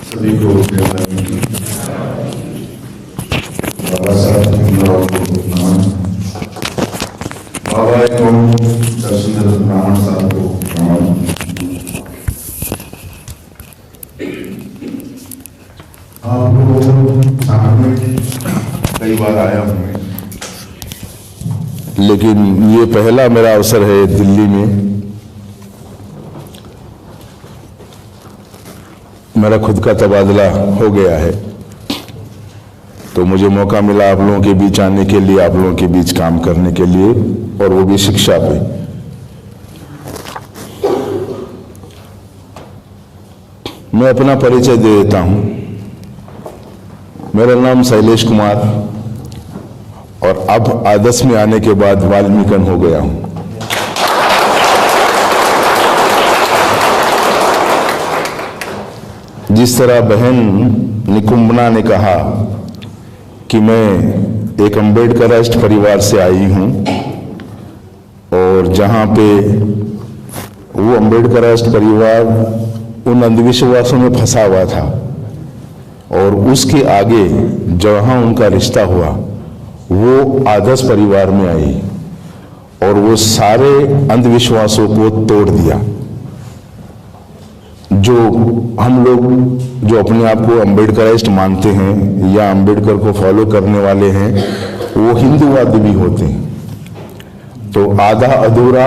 सभी को बाबा साहब भीमराव को नमन। बाबा को दर्शनदत्त ब्राह्मण साहब को नमन। आप लोग सामने कई बार आया हूँ, लेकिन ये पहला मेरा अवसर है दिल्ली में। मेरा खुद का तबादला हो गया है, तो मुझे मौका मिला आप लोगों के बीच आने के लिए, आप लोगों के बीच काम करने के लिए, और वो भी शिक्षा पे। मैं अपना परिचय दे देता हूं। मेरा नाम शैलेश कुमार, और अब आदर्श में आने के बाद वाल्मीकन हो गया हूं। जिस तरह बहन निकुंबना ने कहा कि मैं एक अम्बेडकरिस्ट परिवार से आई हूं, और जहां पे वो अम्बेडकरिस्ट परिवार उन अंधविश्वासों में फंसा हुआ था, और उसके आगे जहां उनका रिश्ता हुआ वो आदर्श परिवार में आई, और वो सारे अंधविश्वासों को तोड़ दिया। जो हम लोग जो अपने आप को अम्बेडकरिस्ट मानते हैं या अम्बेडकर को फॉलो करने वाले हैं, वो हिंदूवादी भी होते हैं। तो आधा अधूरा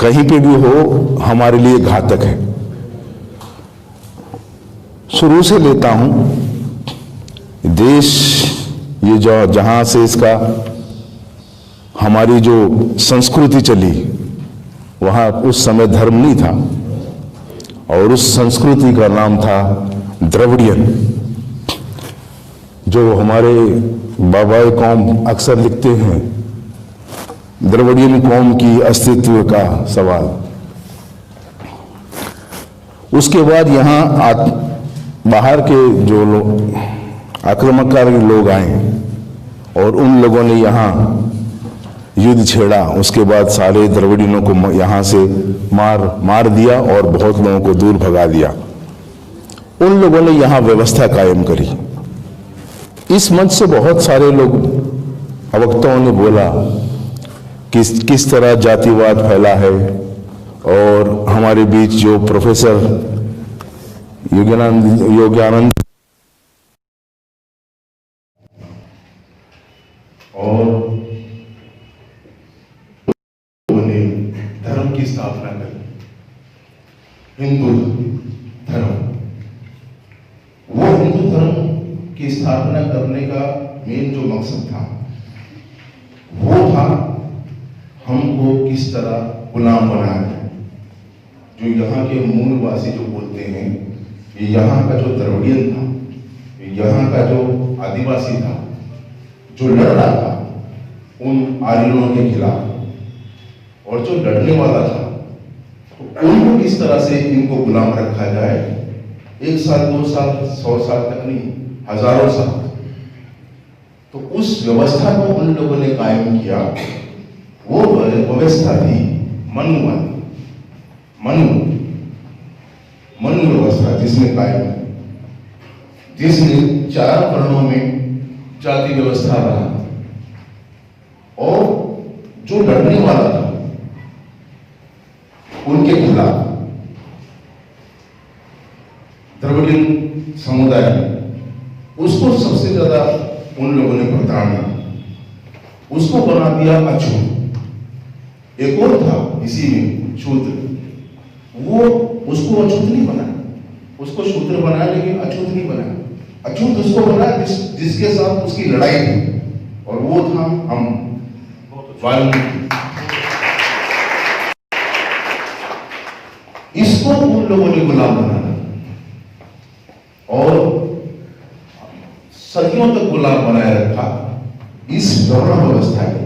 कहीं पे भी हो हमारे लिए घातक है। शुरू से लेता हूं, देश ये जो जहां से इसका हमारी जो संस्कृति चली, वहां उस समय धर्म नहीं था, और उस संस्कृति का नाम था द्रविडियन। जो हमारे बाबा कौम अक्सर लिखते हैं, द्रविडियन कौम की अस्तित्व का सवाल। उसके बाद यहाँ बाहर के जो लोग आक्रामककारी लोग आए, और उन लोगों ने यहाँ युद्ध छेड़ा। उसके बाद सारे द्रविडियनों को यहाँ से मार दिया, और बहुत लोगों को दूर भगा दिया। उन लोगों ने यहाँ व्यवस्था कायम करी। इस मंच से बहुत सारे लोग वक्ताओं ने बोला कि किस तरह जातिवाद फैला है, और हमारे बीच जो प्रोफेसर योग्यानंद और धर्म की स्थापना करी, हिंदू धर्म। वो हिंदू धर्म की स्थापना करने का मेन जो मकसद था, वो था हमको किस तरह गुलाम बनाया जाए। जो यहाँ के मूलवासी जो बोलते हैं, ये यहाँ का जो द्रविडियन था, यहाँ का जो आदिवासी था, जो लड़ रहा था उन आर्यों के खिलाफ, और जो लड़ने वाला था, तो उनको किस तरह से इनको गुलाम रखा जाए। 1 साल 2 साल 100 साल तक नहीं, हजारों साल। तो उस व्यवस्था को उन लोगों ने कायम किया। वो व्यवस्था थी मनुवादी, मनु व्यवस्था, जिसमें कायम है, जिसने 4 वर्णों में जाति व्यवस्था बना, और जो लड़ने वाला था उनके खिलाफ द्रविडियन समुदाय उसको सबसे ज्यादा उन लोगों ने प्रताड़ना, उसको बना दिया अछूत। एक और था इसी में शूद्र, वो उसको अछूत नहीं बना, उसको शूद्र बनाया लेकिन अछूत नहीं बना। अछूत उसको बना जिसके साथ उसकी लड़ाई थी, और वो था हम वाल्मीकि। इसको उन लोगों ने गुलाम बनाया, और सदियों तक गुलाम बनाए रखा इस वर्ण व्यवस्था के।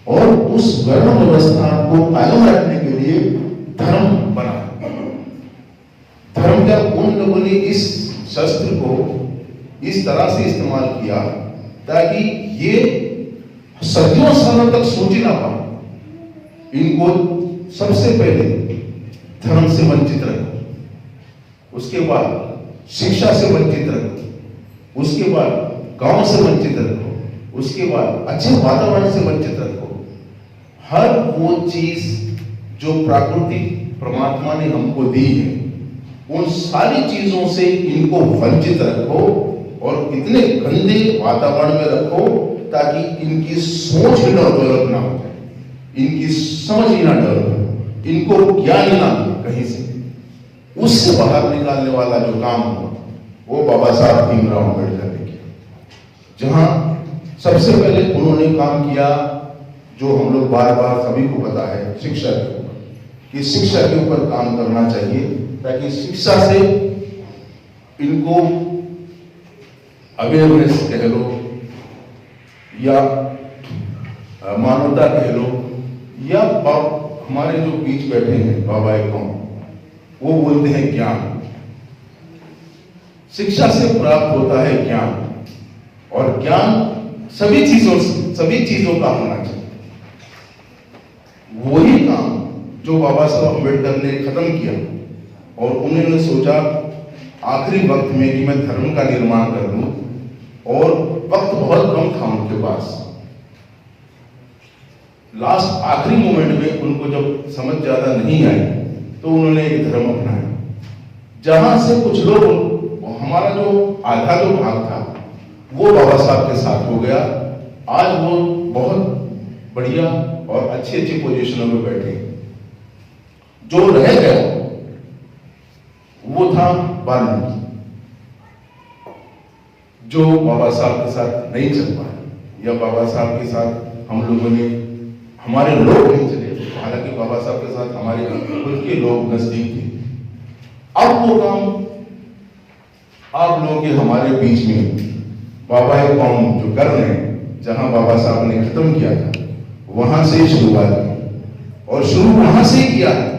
और उस वर्ण व्यवस्था को कायम रखने के लिए धर्म बना। धर्म का उन लोगों ने इस शस्त्र को इस तरह से इस्तेमाल किया ताकि ये सदियों सालों तक सोच ना पाए। इनको सबसे पहले धर्म से वंचित रखा, उसके बाद शिक्षा से वंचित रखो, उसके बाद गांव से वंचित रखो, उसके बाद अच्छे वातावरण से वंचित रखो। हर वो चीज जो प्रकृति परमात्मा ने हमको दी है, उन सारी चीजों से इनको वंचित रखो और इतने गंदे वातावरण में रखो ताकि इनकी सोच ही डेवलप ना हो जाए, इनकी समझ ही ना डेवलप हो, इनको ज्ञान ही ना मिले कहीं से। उससे बाहर निकालने वाला जो काम हुआ वो बाबा साहब भीमराव अम्बेडकर ने किया। जहां सबसे पहले उन्होंने काम किया जो हम लोग बार बार सभी को पता है, शिक्षा के ऊपर, कि शिक्षा के ऊपर काम करना चाहिए ताकि शिक्षा से इनको अवेयरनेस कह लो या मानवता कह लो, या हमारे जो बीच बैठे हैं बाबा कौन, वो बोलते हैं ज्ञान। शिक्षा से प्राप्त होता है ज्ञान, और ज्ञान सभी चीजों का होना चाहिए। वही काम जो बाबा साहब अम्बेडकर ने खत्म किया, और उन्होंने सोचा आखिरी वक्त में कि मैं धर्म का निर्माण कर दूं, और वक्त बहुत कम था उनके पास। लास्ट आखिरी मोमेंट में उनको जब समझ ज्यादा नहीं आई तो उन्होंने एक धर्म अपनाया, जहां से कुछ लोग, हमारा जो आधा जो भाग था वो बाबा साहब के साथ हो गया। आज वो बहुत बढ़िया और अच्छी अच्छी पोजीशनों में बैठे। जो रह गया वो था वाल्मीकि, जो बाबा साहब के साथ नहीं चल पाया, या बाबा साहब के साथ हम लोगों ने, हमारे लोग नहीं चले, हालांकि बाबा साहब के साथ हमारे उनके लोग नजदीक थे। अब वो काम आप लोगों के हमारे बीच में बाबा कौम जो कर रहे हैं, जहां बाबा साहब ने खत्म किया था वहां से शुरुआत की, और शुरू वहां से किया है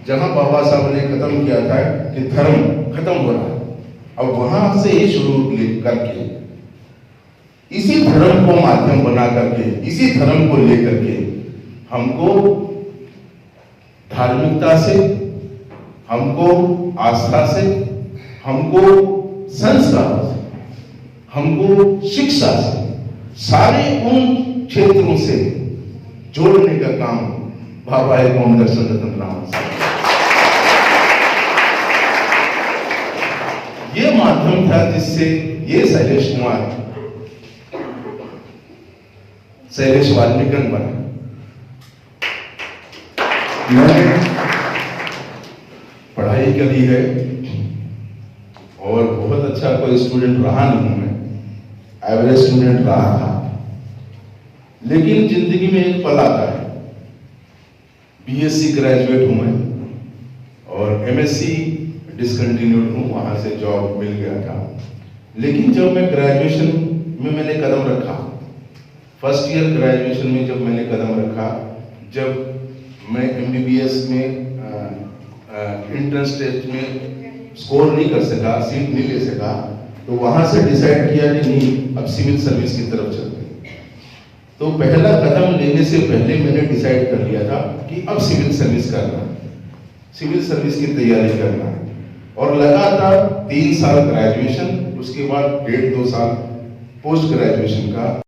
जहां बाबा साहब ने खत्म किया था कि धर्म खत्म हो रहा है। अब वहां से ही शुरू करके इसी धर्म को माध्यम बना करके, इसी धर्म को लेकर के हमको धार्मिकता से, हमको आस्था से, हमको संस्कार से, हमको शिक्षा से, सारे उन क्षेत्रों से जोड़ने का काम बाबा कौम दर्शन रतन राम साहब, ये माध्यम था जिससे ये शैलेश वाल्मीकि बना। मैंने पढ़ाई करी है और बहुत अच्छा कोई स्टूडेंट रहा नहीं हूं, मैं एवरेज स्टूडेंट रहा था, लेकिन जिंदगी में एक पल आता है। बीएससी ग्रेजुएट हूं मैं और एमएससी डिसकंटिन्यूड हूं, वहां से जॉब मिल गया था। लेकिन जब मैं ग्रेजुएशन में मैंने कदम रखा, फर्स्ट ईयर ग्रेजुएशन में जब मैंने कदम रखा, जब मैं एमबीबीएस में एंट्रेंस टेस्ट में स्कोर नहीं कर सका, सीट नहीं ले सका, तो वहां से डिसाइड किया कि नहीं, अब सिविल सर्विस की तरफ चलते हैं। तो पहला कदम लेने से पहले मैंने डिसाइड कर लिया था कि अब सिविल सर्विस करना है, सिविल सर्विस की तैयारी करना है। और लगातार 3 साल ग्रेजुएशन, उसके बाद 1.5-2 साल पोस्ट ग्रेजुएशन का